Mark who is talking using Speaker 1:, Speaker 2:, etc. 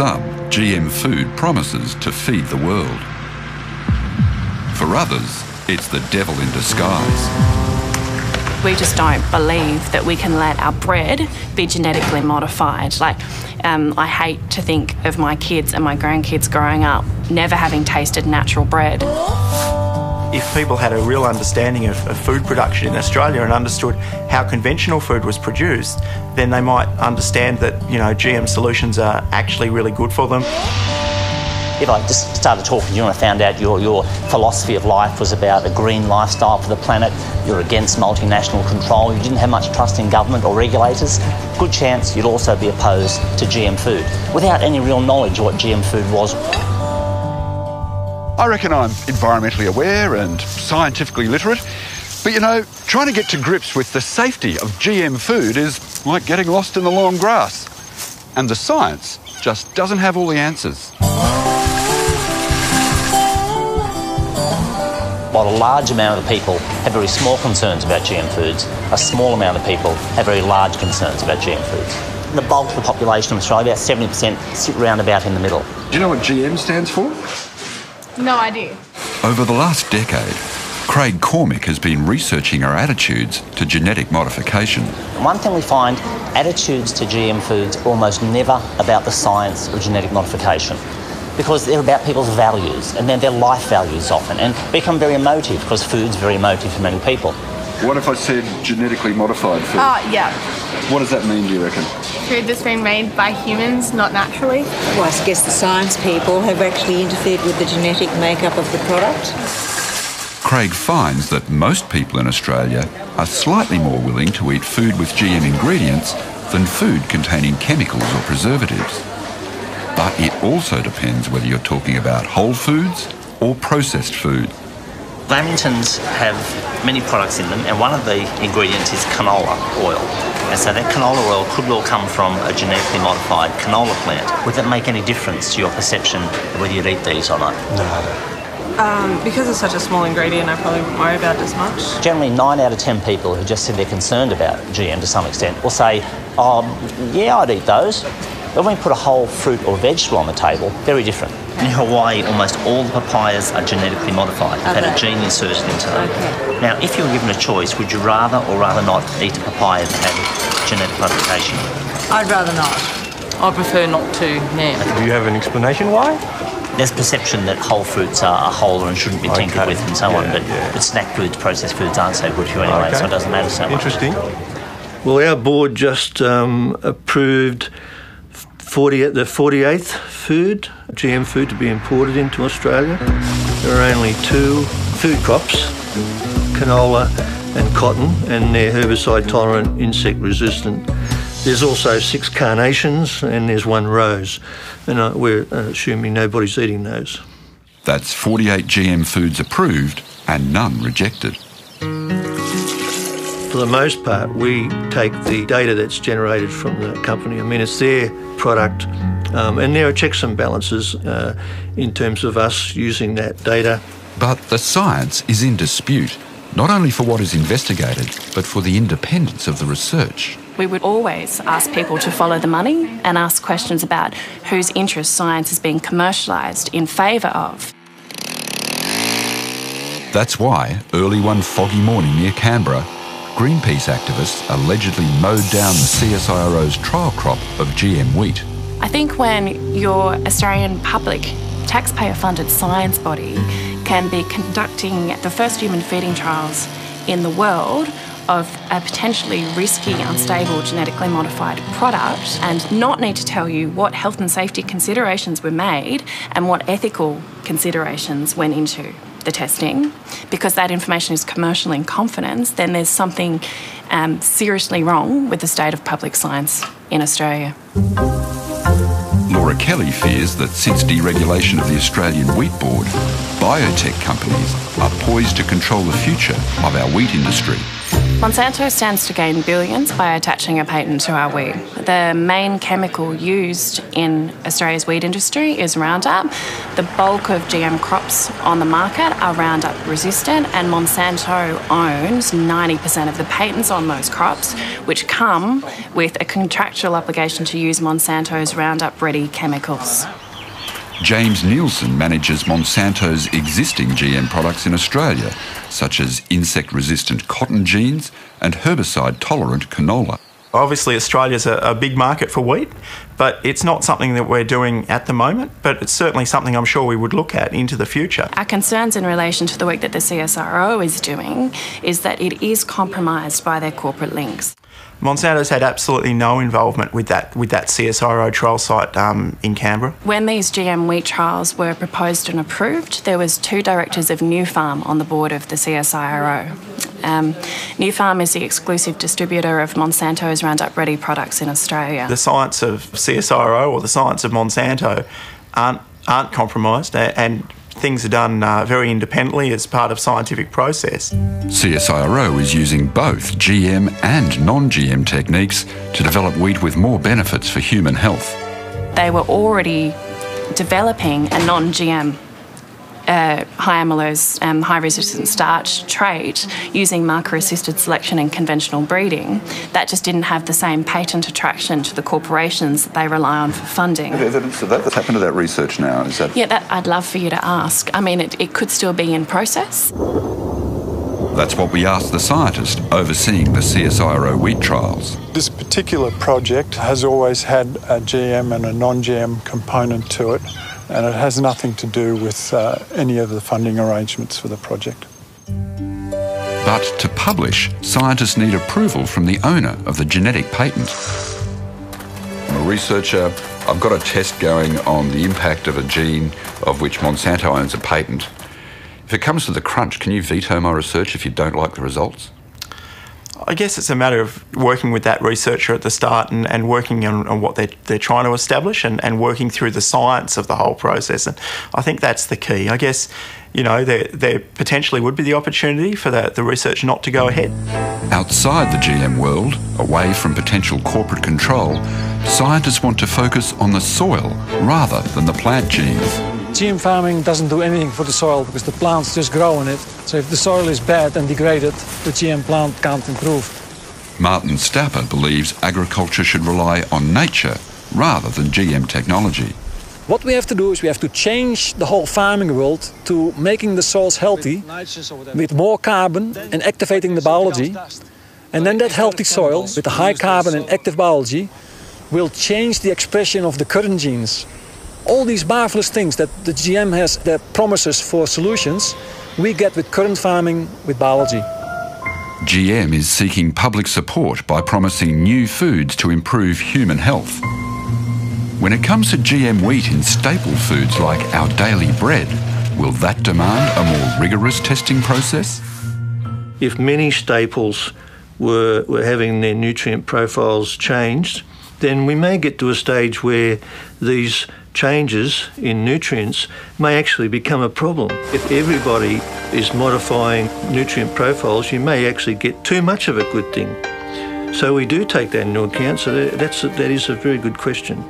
Speaker 1: some, GM food promises to feed the world. For others, it's the devil in disguise.
Speaker 2: We just don't believe that we can let our bread be genetically modified. I hate to think of my kids and my grandkids growing up never having tasted natural bread.
Speaker 3: If people had a real understanding of food production in Australia and understood how conventional food was produced, then they might understand that, GM solutions are actually really good for them.
Speaker 4: If I just started talking to you and I found out your philosophy of life was about a green lifestyle for the planet, you're against multinational control, you didn't have much trust in government or regulators, good chance you'd also be opposed to GM food without any real knowledge of what GM food was.
Speaker 5: I reckon I'm environmentally aware and scientifically literate, but trying to get to grips with the safety of GM food is like getting lost in the long grass. And the science just doesn't have all the answers.
Speaker 4: While a large amount of the people have very small concerns about GM foods, a small amount of people have very large concerns about GM foods. The bulk of the population of Australia, about 70%, sit round about in the middle.
Speaker 5: Do you know what GM stands for?
Speaker 6: No idea.
Speaker 1: Over the last decade, Craig Cormick has been researching our attitudes to genetic modification.
Speaker 4: One thing we find, attitudes to GM foods are almost never about the science of genetic modification, because they're about people's values, and then their life values often, and become very emotive, because food's very emotive for many people.
Speaker 5: What if I said genetically modified food?
Speaker 6: Yeah.
Speaker 5: What does that mean, do you reckon?
Speaker 6: Food that's been made by humans, not naturally.
Speaker 7: Well, I guess the science people have actually interfered with the genetic makeup of the product.
Speaker 1: Craig finds that most people in Australia are slightly more willing to eat food with GM ingredients than food containing chemicals or preservatives. But it also depends whether you're talking about whole foods or processed food.
Speaker 4: Lamingtons have many products in them, and one of the ingredients is canola oil. And so that canola oil could well come from a genetically modified canola plant. Would that make any difference to your perception of whether you'd eat these or not?
Speaker 3: No.
Speaker 8: Because it's such a small ingredient, I probably wouldn't worry about it as much.
Speaker 4: Generally, 9 out of 10 people who just said they're concerned about GM to some extent will say, yeah, I'd eat those. But when we put a whole fruit or vegetable on the table, very different. In Hawaii, almost all the papayas are genetically modified. They've had a gene inserted into them.
Speaker 7: Okay.
Speaker 4: Now, if you were given a choice, would you rather or rather not eat a papaya that had genetic modification?
Speaker 7: I'd rather not.
Speaker 8: I prefer not to, yeah.
Speaker 3: Do you have an explanation why?
Speaker 4: There's perception that whole fruits are whole and shouldn't be tinkered with and so on, but snack foods, processed foods aren't so good for you anyway, so it doesn't matter so much.
Speaker 3: Interesting.
Speaker 9: Well, our board just approved the 48th food, GM food, to be imported into Australia. There are only 2 food crops, canola and cotton, and they're herbicide tolerant, insect resistant. There's also 6 carnations and there's 1 rose, and we're assuming nobody's eating those.
Speaker 1: That's 48 GM foods approved and none rejected.
Speaker 9: For the most part, we take the data that's generated from the company. I mean, it's their product, and there are checks and balances in terms of us using that data.
Speaker 1: But the science is in dispute, not only for what is investigated, but for the independence of the research.
Speaker 2: We would always ask people to follow the money and ask questions about whose interest science is being commercialised in favour of.
Speaker 1: That's why, early one foggy morning near Canberra, Greenpeace activists allegedly mowed down the CSIRO's trial crop of GM wheat.
Speaker 2: I think when your Australian public taxpayer-funded science body can be conducting the first human feeding trials in the world of a potentially risky, unstable, genetically modified product and not need to tell you what health and safety considerations were made and what ethical considerations went into the testing, because that information is commercial in confidence, then there's something seriously wrong with the state of public science in Australia.
Speaker 1: Laura Kelly fears that since deregulation of the Australian Wheat Board, biotech companies are poised to control the future of our wheat industry.
Speaker 2: Monsanto stands to gain billions by attaching a patent to our wheat. The main chemical used in Australia's wheat industry is Roundup. The bulk of GM crops on the market are Roundup resistant, and Monsanto owns 90% of the patents on those crops, which come with a contractual obligation to use Monsanto's Roundup-ready chemicals.
Speaker 1: James Nielsen manages Monsanto's existing GM products in Australia, such as insect-resistant cotton genes and herbicide-tolerant canola.
Speaker 3: Obviously, Australia's a big market for wheat, but it's not something that we're doing at the moment, but it's certainly something I'm sure we would look at into the future.
Speaker 2: Our concerns in relation to the work that the CSIRO is doing is that it is compromised by their corporate links.
Speaker 3: Monsanto's had absolutely no involvement with that CSIRO trial site in Canberra.
Speaker 2: When these GM wheat trials were proposed and approved, there was 2 directors of Nufarm on the board of the CSIRO. Nufarm is the exclusive distributor of Monsanto's Roundup-ready products in Australia.
Speaker 3: The science of CSIRO or the science of Monsanto aren't compromised, and things are done very independently as part of scientific process.
Speaker 1: CSIRO is using both GM and non-GM techniques to develop wheat with more benefits for human health.
Speaker 2: They were already developing a non-GM high amylose, high resistant starch trait using marker-assisted selection and conventional breeding. That just didn't have the same patent attraction to the corporations that they rely on for funding.
Speaker 5: Evidence of that? What's happened to that research now? Is that...
Speaker 2: Yeah, that I'd love for you to ask. I mean, it could still be in process.
Speaker 1: That's what we asked the scientist overseeing the CSIRO wheat trials.
Speaker 10: This particular project has always had a GM and a non-GM component to it, and it has nothing to do with any of the funding arrangements for the project.
Speaker 1: But to publish, scientists need approval from the owner of the genetic patent. I'm a researcher. I've got a test going on the impact of a gene of which Monsanto owns a patent. If it comes to the crunch, can you veto my research if you don't like the results?
Speaker 3: I guess it's a matter of working with that researcher at the start and working on what they're trying to establish and working through the science of the whole process. And I think that's the key. I guess, you know, there potentially would be the opportunity for the research not to go ahead.
Speaker 1: Outside the GM world, away from potential corporate control, scientists want to focus on the soil rather than the plant genes.
Speaker 11: GM farming doesn't do anything for the soil because the plants just grow in it. So if the soil is bad and degraded, the GM plant can't improve.
Speaker 1: MAARTEN STAPPER believes agriculture should rely on nature rather than GM technology.
Speaker 11: What we have to do is we have to change the whole farming world to making the soils healthy with more carbon and activating the biology. And then that healthy soil with the high carbon and active biology will change the expression of the current genes. All these marvelous things that the GM has, that promises for solutions, we get with current farming with biology.
Speaker 1: GM is seeking public support by promising new foods to improve human health. When it comes to GM wheat in staple foods like our daily bread, will that demand a more rigorous testing process?
Speaker 9: If many staples were having their nutrient profiles changed, then we may get to a stage where these changes in nutrients may actually become a problem. If everybody is modifying nutrient profiles, you may actually get too much of a good thing. So we do take that into account, so that is a very good question.